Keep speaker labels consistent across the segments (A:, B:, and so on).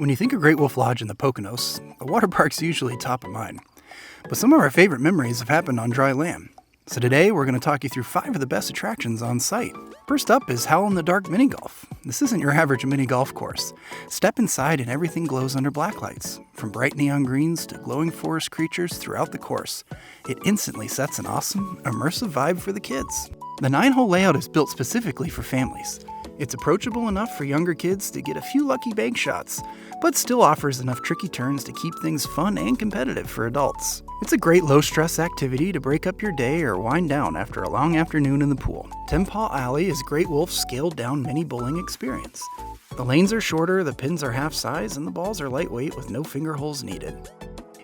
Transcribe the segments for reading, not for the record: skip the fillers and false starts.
A: When you think of Great Wolf Lodge in the Poconos, the water park's usually top of mind. But some of our favorite memories have happened on dry land. So today we're going to talk you through 5 of the best attractions on site. First up is Howl in the Dark Mini Golf. This isn't your average mini golf course. Step inside and everything glows under black lights. From bright neon greens to glowing forest creatures throughout the course, it instantly sets an awesome, immersive vibe for the kids. The 9-hole layout is built specifically for families. It's approachable enough for younger kids to get a few lucky bank shots, but still offers enough tricky turns to keep things fun and competitive for adults. It's a great low-stress activity to break up your day or wind down after a long afternoon in the pool. Paw Alley is Great Wolf's scaled-down mini bowling experience. The lanes are shorter, the pins are half-size, and the balls are lightweight with no finger holes needed.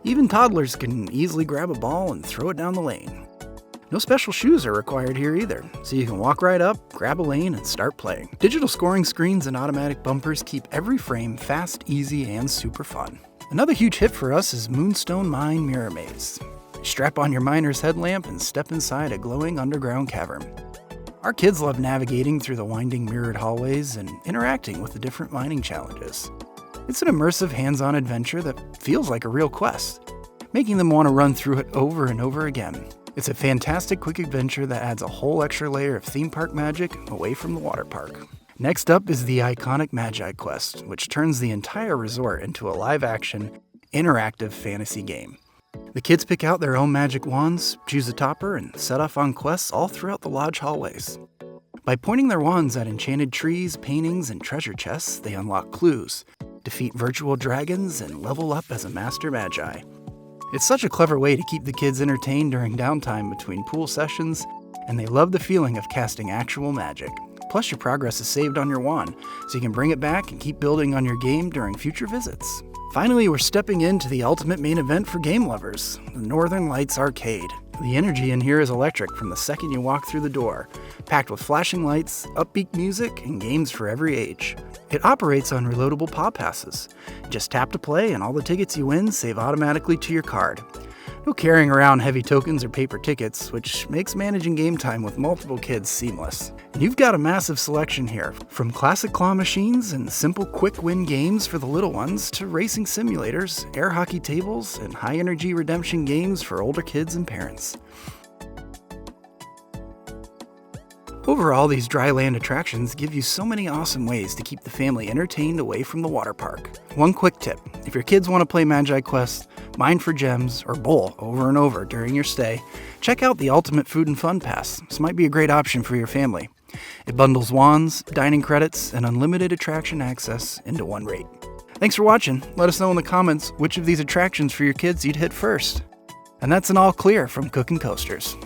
A: Even toddlers can easily grab a ball and throw it down the lane. No special shoes are required here either, so you can walk right up, grab a lane, and start playing. Digital scoring screens and automatic bumpers keep every frame fast, easy, and super fun. Another huge hit for us is Moonstone Mine Mirror Maze. Strap on your miner's headlamp and step inside a glowing underground cavern. Our kids love navigating through the winding mirrored hallways and interacting with the different mining challenges. It's an immersive, hands-on adventure that feels like a real quest, making them want to run through it over and over again. It's a fantastic quick adventure that adds a whole extra layer of theme park magic away from the water park. Next up is the iconic MagiQuest, which turns the entire resort into a live-action, interactive fantasy game. The kids pick out their own magic wands, choose a topper, and set off on quests all throughout the lodge hallways. By pointing their wands at enchanted trees, paintings, and treasure chests, they unlock clues, defeat virtual dragons, and level up as a master magi. It's such a clever way to keep the kids entertained during downtime between pool sessions, and they love the feeling of casting actual magic. Plus, your progress is saved on your wand, so you can bring it back and keep building on your game during future visits. Finally, we're stepping into the ultimate main event for game lovers, the Northern Lights Arcade. The energy in here is electric from the second you walk through the door, packed with flashing lights, upbeat music, and games for every age. It operates on reloadable Paw Passes. Just tap to play and all the tickets you win save automatically to your card. No carrying around heavy tokens or paper tickets, which makes managing game time with multiple kids seamless. And you've got a massive selection here, from classic claw machines and simple quick-win games for the little ones to racing simulators, air hockey tables, and high-energy redemption games for older kids and parents. Overall, these dry land attractions give you so many awesome ways to keep the family entertained away from the water park. One quick tip: if your kids want to play MagiQuest, mine for gems, or bowl over and over during your stay, check out the Ultimate Food and Fun Pass. This might be a great option for your family. It bundles wands, dining credits, and unlimited attraction access into one rate. Thanks for watching. Let us know in the comments which of these attractions for your kids you'd hit first. And that's an all clear from Cookin' Coasters.